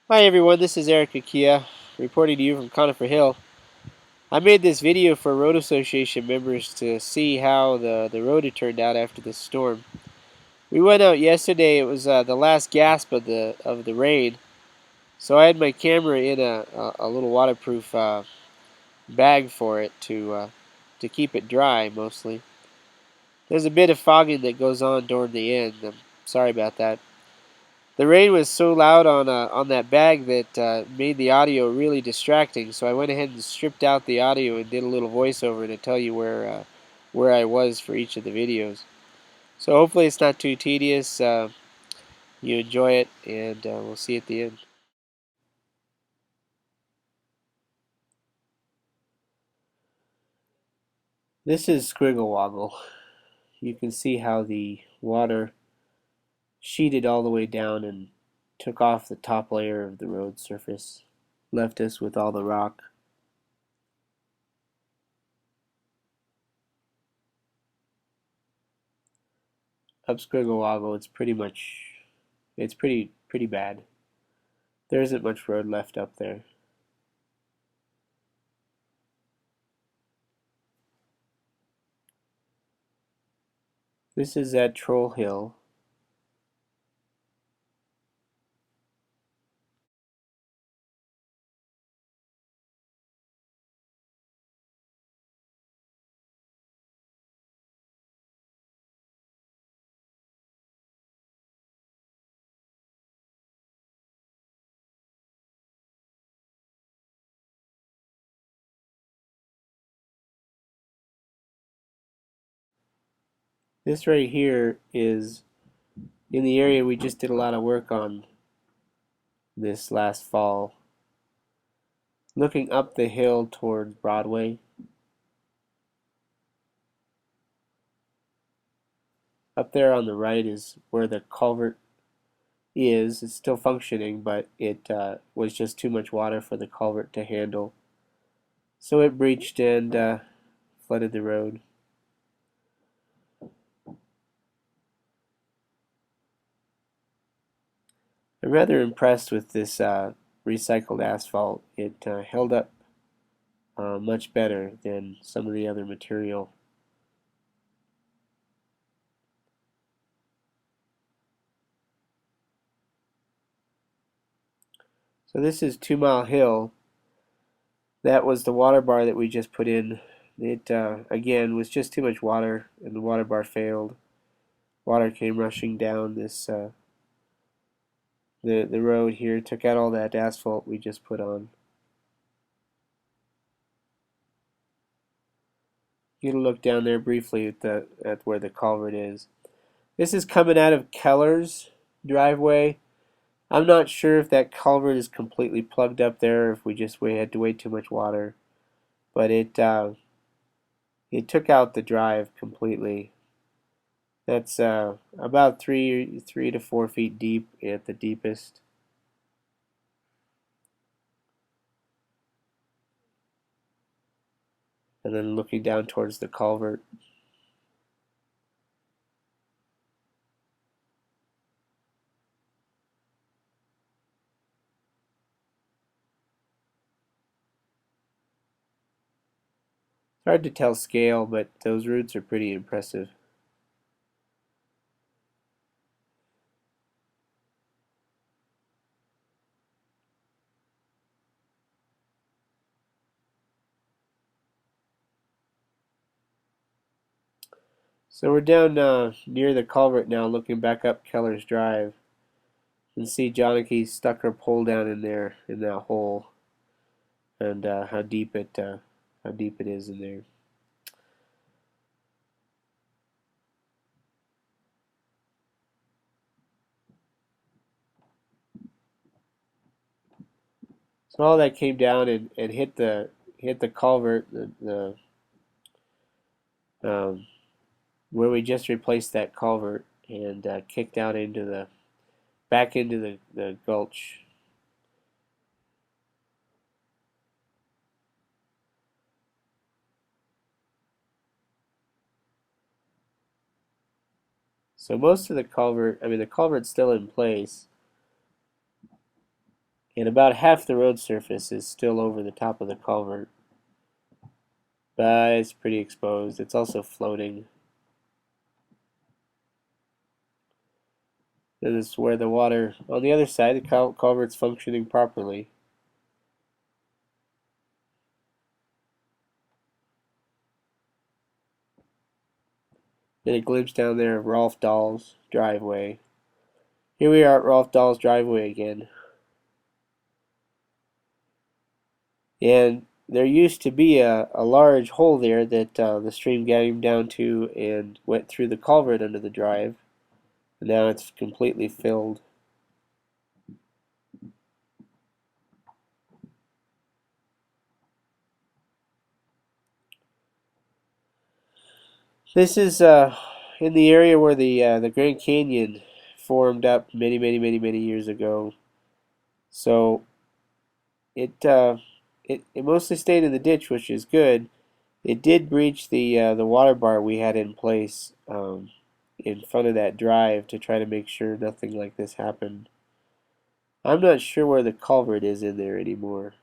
Hi everyone, this is Eric Akia, reporting to you from Conifer Hill. I made this video for Road Association members to see how the road had turned out after the storm. We went out yesterday. It was the last gasp of the rain, so I had my camera in a little waterproof bag for it to keep it dry mostly. There's a bit of fogging that goes on during the end. I'm sorry about that. The rain was so loud on that bag that made the audio really distracting. So I went ahead and stripped out the audio and did a little voiceover to tell you where I was for each of the videos. So hopefully it's not too tedious. You enjoy it, and we'll see you at the end. This is Scriggle Woggle. You can see how the water sheeted all the way down and took off the top layer of the road surface, left us with all the rock. Up Scriggle Woggle, it's pretty bad. There isn't much road left up there. This is at Troll Hill. This right here is in the area we just did a lot of work on this last fall. Looking up the hill towards Broadway. Up there on the right is where the culvert is. It's still functioning, but it was just too much water for the culvert to handle. So it breached and flooded the road. I'm rather impressed with this recycled asphalt. It held up much better than some of the other material. So this is 2 Mile Hill. That was the water bar that we just put in. It again was just too much water, and the water bar failed. Water came rushing down this the road here, took out all that asphalt we just put on. You can look down there briefly at where the culvert is. This is coming out of Keller's driveway. I'm not sure if that culvert is completely plugged up there, or if we had to wait too much water, but it took out the drive completely. That's about 3 to 4 feet deep at the deepest. And then looking down towards the culvert. It's hard to tell scale, but those roots are pretty impressive. So we're down near the culvert now, looking back up Keller's Drive. You can see Johnny stuck her pole down in there in that hole, and how deep it is in there. So all that came down and hit the culvert, um, where we just replaced that culvert, and kicked out into the back into the gulch. So most of the culvert's still in place. and about half the road surface is still over the top of the culvert, but it's pretty exposed. It's also floating. This is where the water, on the other side, the culvert's functioning properly. And a glimpse down there of Rolf Dahl's driveway. Here we are at Rolf Dahl's driveway again. And there used to be a large hole there that the stream came down to and went through the culvert under the drive. And now it's completely filled. This is in the area where the Grand Canyon formed up many years ago. So it mostly stayed in the ditch, which is good. It did breach the water bar we had in place in front of that drive to try to make sure nothing like this happened. I'm not sure where the culvert is in there anymore.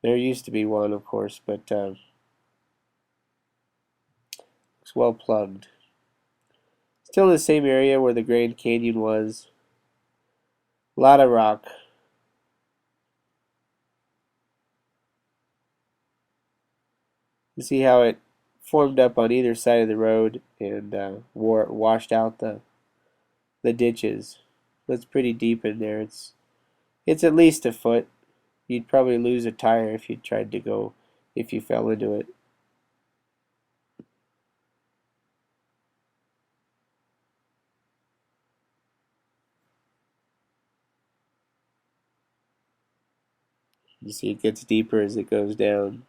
There used to be one, of course, but it's well plugged. Still in the same area where the Grand Canyon was. A lot of rock. You see how it formed up on either side of the road and washed out the ditches. It's pretty deep in there. It's at least a foot. You'd probably lose a tire if you tried to go, if you fell into it. You see it gets deeper as it goes down.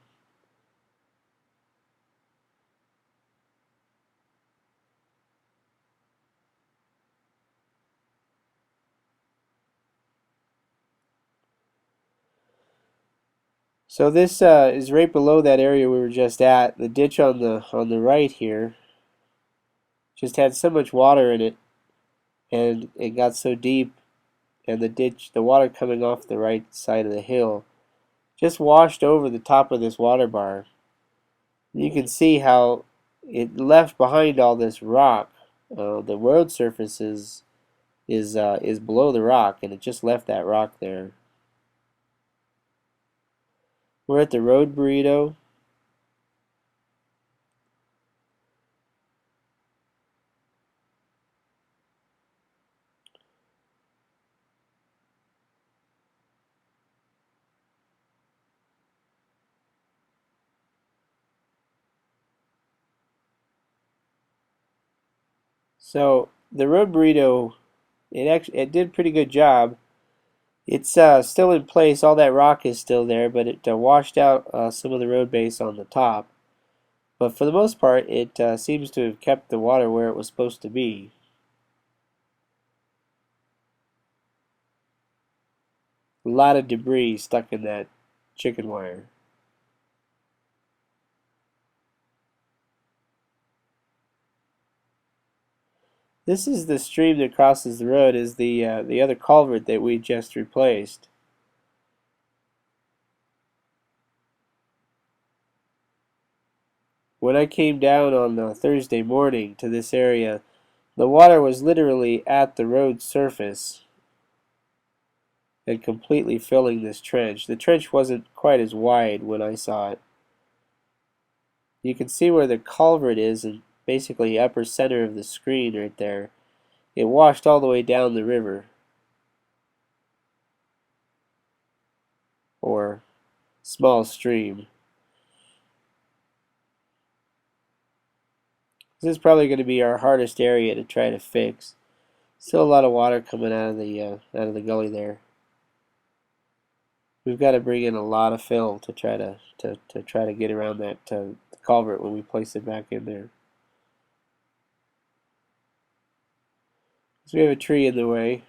So this is right below that area we were just at. The ditch on the right here just had so much water in it, and it got so deep, and the water coming off the right side of the hill, just washed over the top of this water bar. You can see how it left behind all this rock. The road surface is below the rock, and it just left that rock there. We're at the road burrito. So the road burrito, it did a pretty good job. It's still in place. All that rock is still there, but it washed out some of the road base on the top. But for the most part, it seems to have kept the water where it was supposed to be. A lot of debris stuck in that chicken wire. This is the stream that crosses the road, is the other culvert that we just replaced. When I came down on Thursday morning to this area, the water was literally at the road surface and completely filling this trench. The trench wasn't quite as wide when I saw it. You can see where the culvert is in basically upper center of the screen right there. It washed all the way down the river, or small stream. This is probably going to be our hardest area to try to fix. Still a lot of water coming out of the gully there. We've got to bring in a lot of fill to try to get around that culvert when we place it back in there. So we have a tree in the way.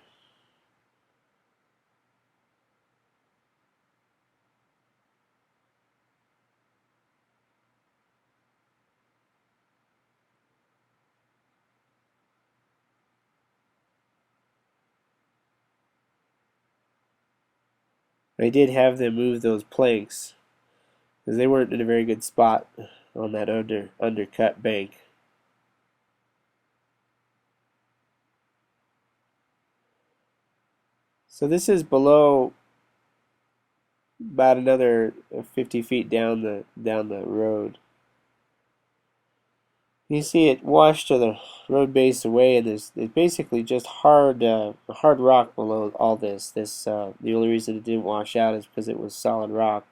I did have them move those planks because they weren't in a very good spot on that undercut bank. So this is below about another 50 feet down the road. You see it washed to the road base away, and it's basically just hard rock below all this. The only reason it didn't wash out is because it was solid rock.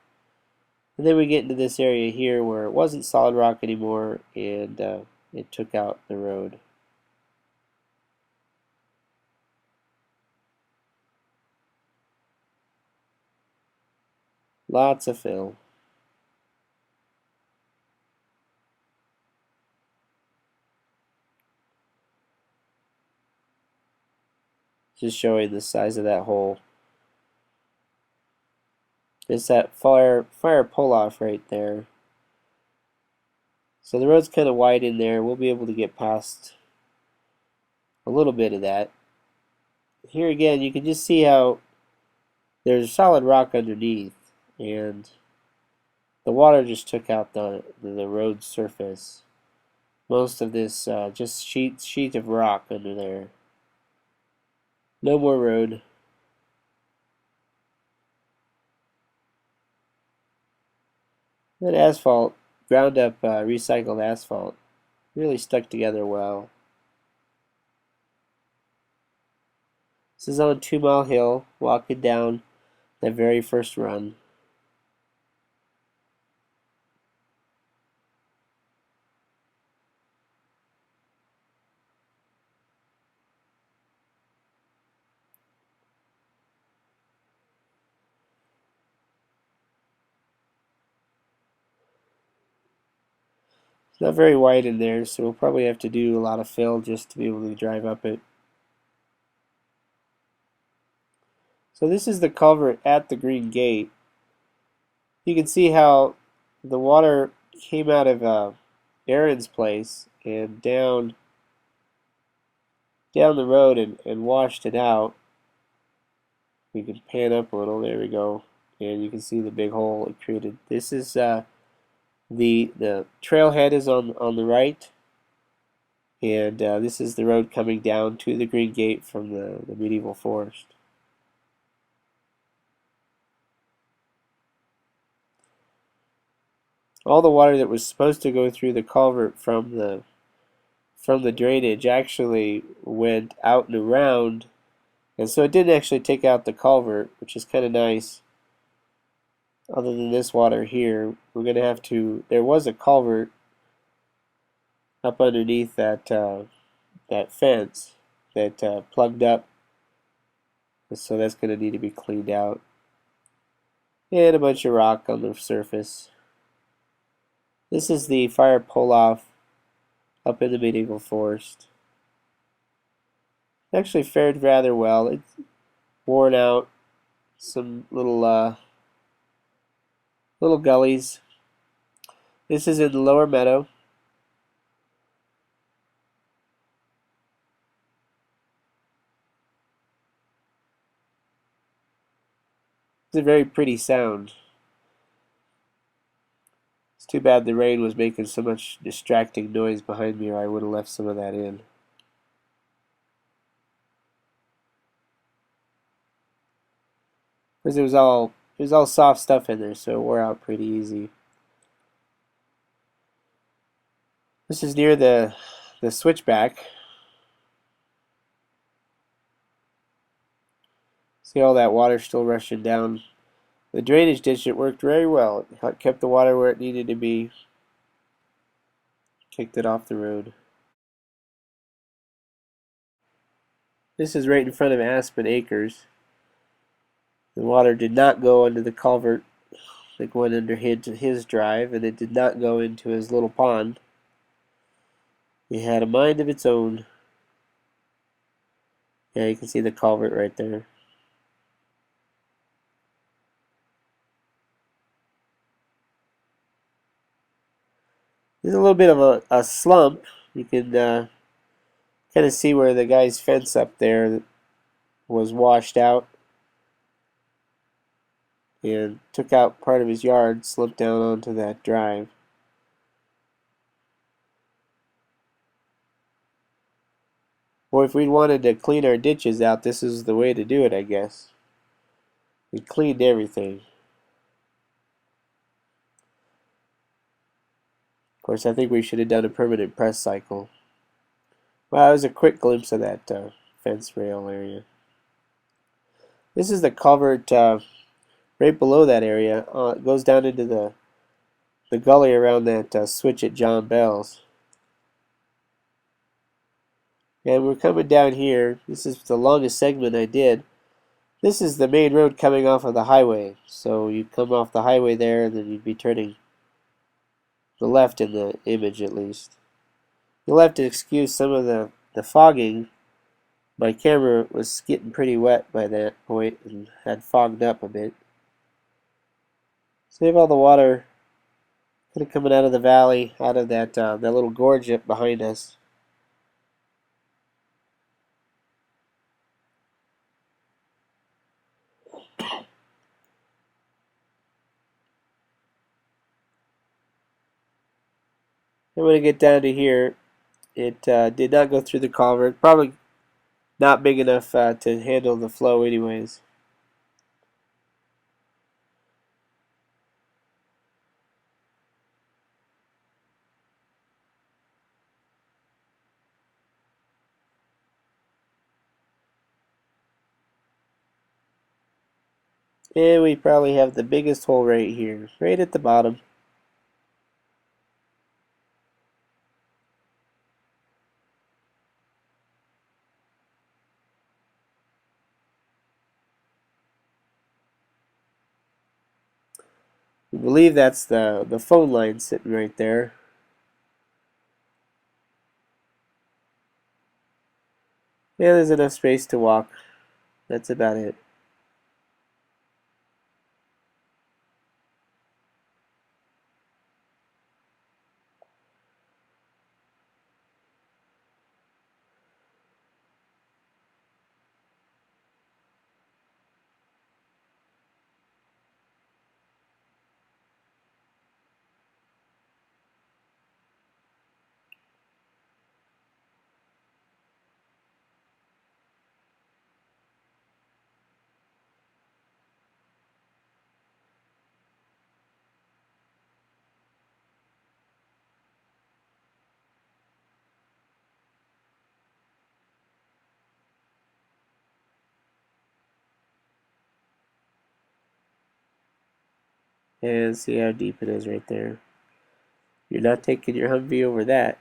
And then we get into this area here where it wasn't solid rock anymore, and it took out the road. Lots of fill. Just showing the size of that hole. It's that fire pull-off right there. So the road's kind of wide in there. We'll be able to get past a little bit of that. Here again, you can just see how there's solid rock underneath, and the water just took out the road surface. Most of this just sheet of rock under there. No more road. That asphalt, ground up recycled asphalt, really stuck together well. This is on 2 Mile Hill, walking down that very first run. It's not very wide in there, so we'll probably have to do a lot of fill just to be able to drive up it. So this is the culvert at the Green Gate. You can see how the water came out of Aaron's place and down the road and washed it out. We can pan up a little. There we go, and you can see the big hole it created. This is the trailhead is on the right, and this is the road coming down to the Green Gate from the medieval forest. All the water that was supposed to go through the culvert from the drainage actually went out and around, and so it didn't actually take out the culvert, which is kind of nice. Other than this water here, we're going to have to, there was a culvert up underneath that fence that plugged up, so that's going to need to be cleaned out. And a bunch of rock on the surface. This is the fire pull-off up in the medieval forest. Actually fared rather well. It's worn out. Some little gullies. This is in the lower meadow. It's a very pretty sound. It's too bad the rain was making so much distracting noise behind me, or I would have left some of that in. Because it was all soft stuff in there, so it wore out pretty easy. This is near the switchback. See all that water still rushing down. The drainage ditch, it worked very well. It kept the water where it needed to be. Kicked it off the road. This is right in front of Aspen Acres. The water did not go under the culvert that went under his drive, and it did not go into his little pond. It had a mind of its own. Yeah, you can see the culvert right there. There's a little bit of a slump. You can kind of see where the guy's fence up there was washed out. and took out part of his yard, slipped down onto that drive. Or if we wanted to clean our ditches out, this is the way to do it, I guess. We cleaned everything. Of course, I think we should have done a permanent press cycle. Well, that was a quick glimpse of that fence rail area. This is the culvert right below that area. It goes down into the gully around that switch at John Bell's. And we're coming down here. This is the longest segment I did. This is the main road coming off of the highway. So you come off the highway there, and then you'd be turning the left in the image at least. You'll have to excuse some of the fogging. My camera was getting pretty wet by that point and had fogged up a bit. So we have all the water kind of coming out of the valley, out of that little gorge up behind us. And when I get down to here, it did not go through the culvert. Probably not big enough to handle the flow anyways. And we probably have the biggest hole right here, right at the bottom. We believe that's the phone line sitting right there. Yeah, there's enough space to walk. That's about it. And see how deep it is right there. You're not taking your Humvee over that.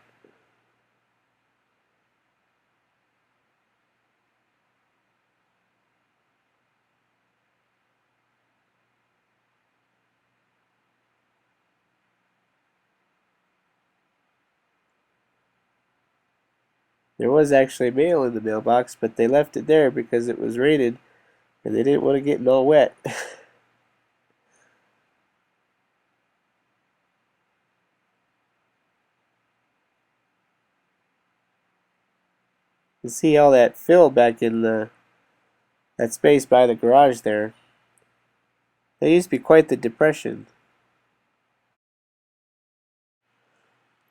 There was actually mail in the mailbox, but they left it there because it was raining and they didn't want to get it all wet. You see all that fill back in that space by the garage there. That used to be quite the depression.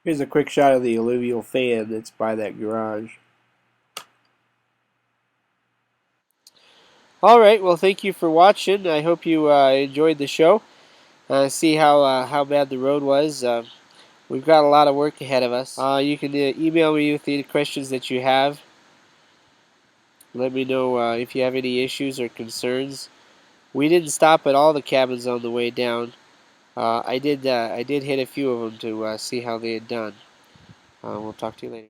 Here's a quick shot of the alluvial fan that's by that garage. Alright, well thank you for watching. I hope you enjoyed the show. See how bad the road was. We've got a lot of work ahead of us. You can email me with any questions that you have. Let me know if you have any issues or concerns. We didn't stop at all the cabins on the way down. I did hit a few of them to see how they had done. We'll talk to you later.